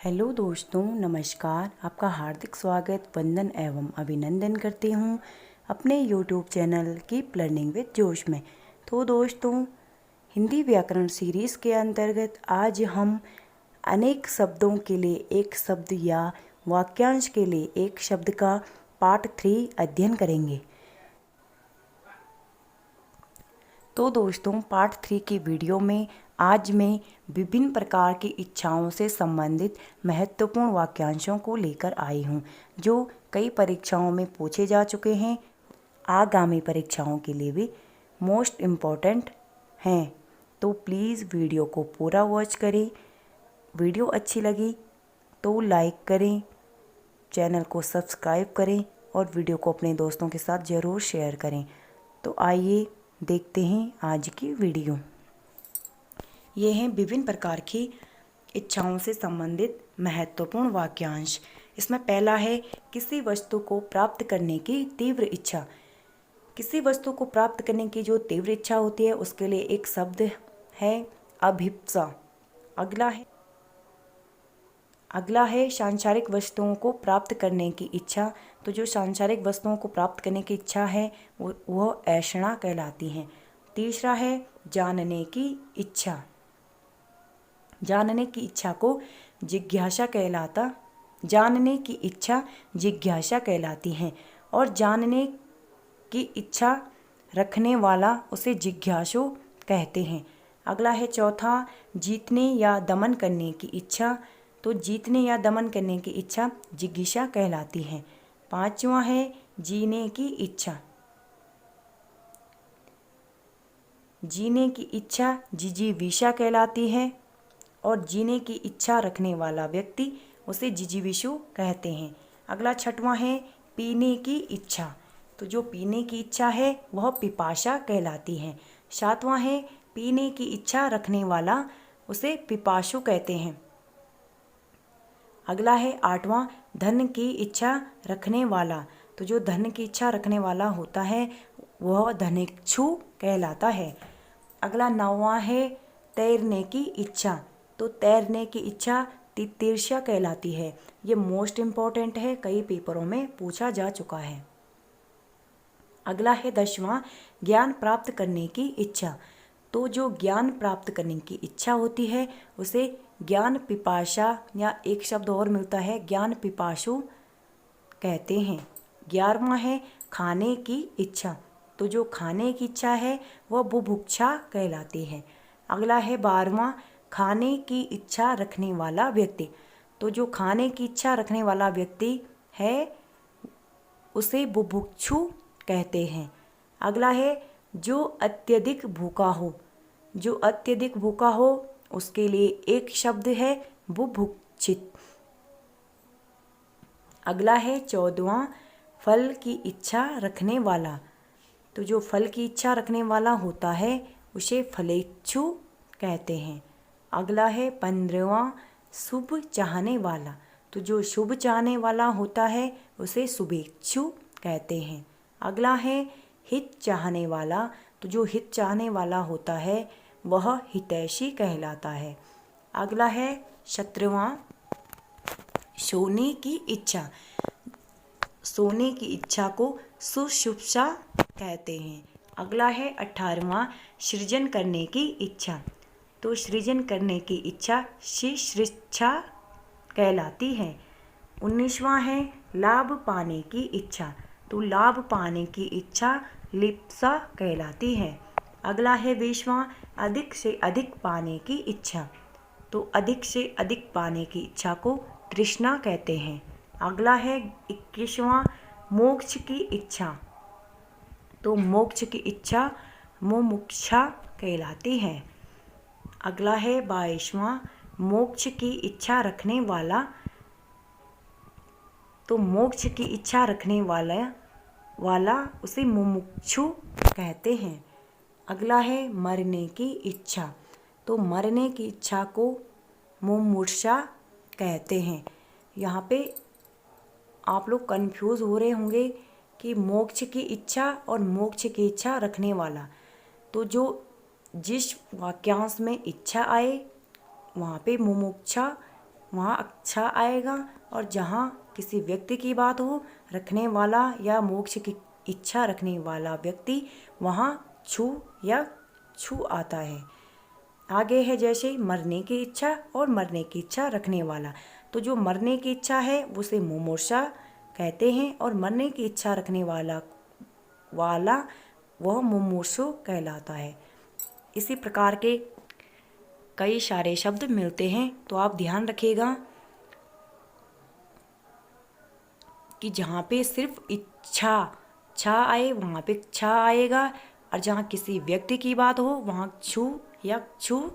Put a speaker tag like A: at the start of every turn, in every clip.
A: Hello दोस्तों, नमस्कार। आपका हार्दिक स्वागत, वंदन एवं अभिनंदन करती हूँ अपने YouTube channel keep learning with जोश में। तो दोस्तों, हिंदी व्याकरण सीरीज़ के अंतर्गत आज हम अनेक शब्दों के लिए एक शब्द या वाक्यांश के लिए एक शब्द का पार्ट 3 अध्ययन करेंगे। तो दोस्तों, पार्ट 3 की वीडियो में आज मैं विभिन्न प्रकार की इच्छाओं से संबंधित महत्वपूर्ण वाक्यांशों को लेकर आई हूँ, जो कई परीक्षाओं में पूछे जा चुके हैं, आगामी परीक्षाओं के लिए भी मोस्ट इम्पॉर्टेंट हैं। तो प्लीज़ वीडियो को पूरा वॉच करें। वीडियो अच्छी लगी तो लाइक करें, चैनल को सब्सक्राइब करें और वीडियो को अपने दोस्तों के साथ ज़रूर शेयर करें। तो आइए देखते हैं आज की वीडियो। ये हैं विभिन्न प्रकार की इच्छाओं से संबंधित महत्वपूर्ण वाक्यांश। इसमें पहला है किसी वस्तु को प्राप्त करने की तीव्र इच्छा। किसी वस्तु को प्राप्त करने की जो तीव्र इच्छा होती है उसके लिए एक शब्द है अभिप्सा। अगला है सांसारिक वस्तुओं को प्राप्त करने की इच्छा। तो जो सांसारिक वस्तुओं को प्राप्त करने की इच्छा है वह ऐषणा कहलाती हैं। तीसरा है जानने की इच्छा। जानने की इच्छा को जिज्ञासा कहलाती हैं और जानने की इच्छा रखने वाला उसे जिज्ञासु कहते हैं। अगला है चौथा जीतने या दमन करने की इच्छा। तो जीतने या दमन करने की इच्छा जिज्ञासा कहलाती है। पांचवा है जीने की इच्छा। जीने की इच्छा जिजीविषा कहलाती है और जीने की इच्छा रखने वाला व्यक्ति उसे जिजीविषु कहते हैं। अगला छठवां है पीने की इच्छा। तो जो पीने की इच्छा है वह पिपासा कहलाती है। सातवां है पीने की इच्छा रखने वाला उसे पिपासु कहते हैं। अगला है आठवां धन की इच्छा रखने वाला। तो जो धन की इच्छा रखने वाला होता है वह धनेच्छु कहलाता है। अगला नौवां है तैरने की इच्छा। तो तैरने की इच्छा तितीर्षा कहलाती है। ये मोस्ट इम्पॉर्टेंट है, कई पेपरों में पूछा जा चुका है। अगला है दसवां ज्ञान प्राप्त करने की इच्छा। तो जो ज्ञान प्राप्त करने की इच्छा होती है उसे ज्ञान पिपासा या एक शब्द और मिलता है ज्ञान पिपासु कहते हैं। 11वां है खाने की इच्छा। तो जो खाने की इच्छा है वह बुभुक्षा कहलाती है। अगला है 12वां खाने की इच्छा रखने वाला व्यक्ति। तो जो खाने की इच्छा रखने वाला व्यक्ति है उसे बुभुक्षु कहते हैं। अगला है जो अत्यधिक भूखा हो। जो अत्यधिक भूखा हो उसके लिए एक शब्द है बुभुक्षित। अगला है 14वां फल की इच्छा रखने वाला। तो जो फल की इच्छा रखने वाला होता है उसे फलेच्छु कहते हैं। अगला है 15वां शुभ चाहने वाला। तो जो शुभ चाहने वाला होता है उसे शुभेच्छु कहते हैं। अगला है हित चाहने वाला। तो जो हित चाहने वाला होता है वह हितैषी कहलाता है। अगला है 17वां सोने की इच्छा। सोने की इच्छा को सुषुप्सा कहते हैं। अगला है 18वां सृजन करने की इच्छा। तो सृजन करने की इच्छा शिश्रिच्छा कहलाती है। 19वां है लाभ पाने की इच्छा। तो लाभ पाने की इच्छा लिप्सा कहलाती है। अगला है 20वां अधिक से अधिक पाने की इच्छा। तो अधिक से अधिक पाने की इच्छा को तृष्णा कहते हैं। अगला है 21वां मोक्ष की इच्छा। तो मोक्ष की इच्छा मुमुक्षा कहलाती है। अगला है 22वां मोक्ष की इच्छा रखने वाला। तो मोक्ष की इच्छा रखने वाला उसे मुमुक्षु कहते हैं। अगला है मरने की इच्छा। तो मरने की इच्छा को मुमूर्षा कहते हैं। यहाँ पे आप लोग कंफ्यूज हो रहे होंगे कि मोक्ष की इच्छा और मोक्ष की इच्छा रखने वाला। तो जो जिस वाक्यांश में इच्छा आए वहाँ पे मुमुक्षा वहाँ अच्छा आएगा, और जहाँ किसी व्यक्ति की बात हो, रखने वाला या मोक्ष की इच्छा रखने वाला व्यक्ति, वहाँ छु या छु आता है। आगे है जैसे मरने की इच्छा और मरने की इच्छा रखने वाला। तो जो मरने की इच्छा है उसे मुमूर्षा कहते हैं, और मरने की इच्छा रखने वाला वह मुमूर्षु कहलाता है। इसी प्रकार के कई सारे शब्द मिलते हैं, तो आप ध्यान रखिएगा कि जहाँ पे सिर्फ इच्छा छा आए वहाँ पे छा आएगा, और जहाँ किसी व्यक्ति की बात हो वहाँ छु या छु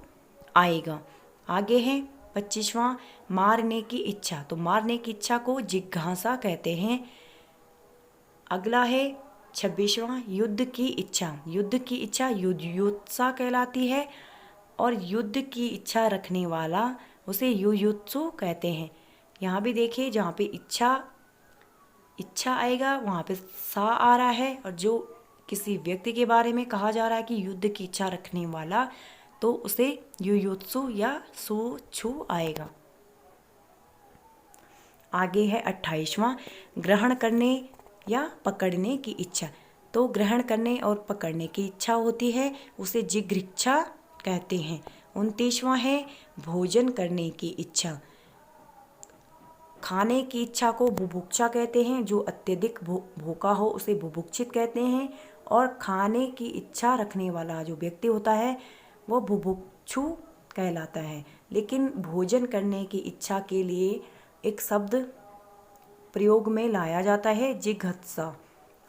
A: आएगा। आगे है 25वां मारने की इच्छा। तो मारने की इच्छा को जिज्ञासा कहते हैं। अगला है 26वां युद्ध की इच्छा। युद्ध की इच्छा युयुत्सा कहलाती है, और युद्ध की इच्छा रखने वाला उसे युयुत्सु कहते हैं। यहाँ भी देखिए जहाँ पे इच्छा आएगा वहाँ पे सा आ रहा है, और जो किसी व्यक्ति के बारे में कहा जा रहा है कि युद्ध की इच्छा रखने वाला, तो उसे युयुत्सु या सु छु आएगा। आगे है 28वां ग्रहण करने या पकड़ने की इच्छा। तो ग्रहण करने और पकड़ने की इच्छा होती है, उसे जिघ्रिच्छा कहते हैं। 29वां है भोजन करने की इच्छा। खाने की इच्छा को बुभुक्षा कहते हैं। जो अत्यधिक भूखा हो उसे बुभुक्षित कहते हैं, और खाने की इच्छा रखने वाला जो व्यक्ति होता है वो बुभुक्षु कहलाता है। लेकिन भोजन करने की इच्छा के लिए एक शब्द प्रयोग में लाया जाता है, जिघत्सा।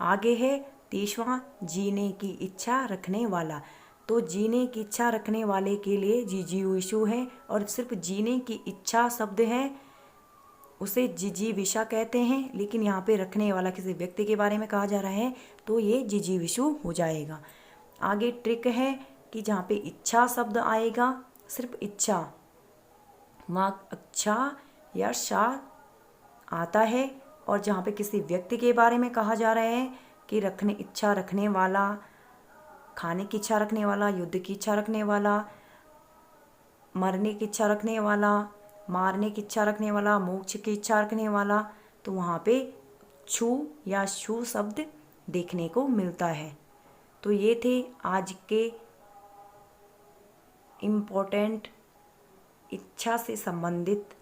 A: आगे है 30वां जीने की इच्छा रखने वाला। तो जीने की इच्छा रखने वाले के लिए जिजीविषु है, और सिर्फ जीने की इच्छा शब्द है उसे जिजीविषा कहते हैं। लेकिन यहाँ पे रखने वाला किसी व्यक्ति के बारे में कहा जा रहा है, तो ये जिजीविषु हो जाएगा। आगे ट्रिक है कि जहाँ पे इच्छा शब्द आएगा, सिर्फ इच्छा, वहाँ अच्छा या शा आता है, और जहाँ पे किसी व्यक्ति के बारे में कहा जा रहा है कि इच्छा रखने वाला, खाने की इच्छा रखने वाला, युद्ध की इच्छा रखने वाला, मरने की इच्छा रखने वाला, मारने की इच्छा रखने वाला, मोक्ष की इच्छा रखने वाला, तो वहाँ पे छु या शु शब्द देखने को मिलता है। तो ये थे आज के इम्पोर्टेंट इच्छा से संबंधित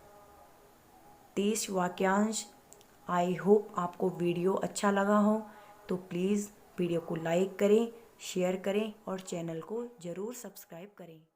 A: 30 वाक्यांश। आई होप आपको वीडियो अच्छा लगा हो, तो प्लीज़ वीडियो को लाइक करें, शेयर करें और चैनल को ज़रूर सब्सक्राइब करें।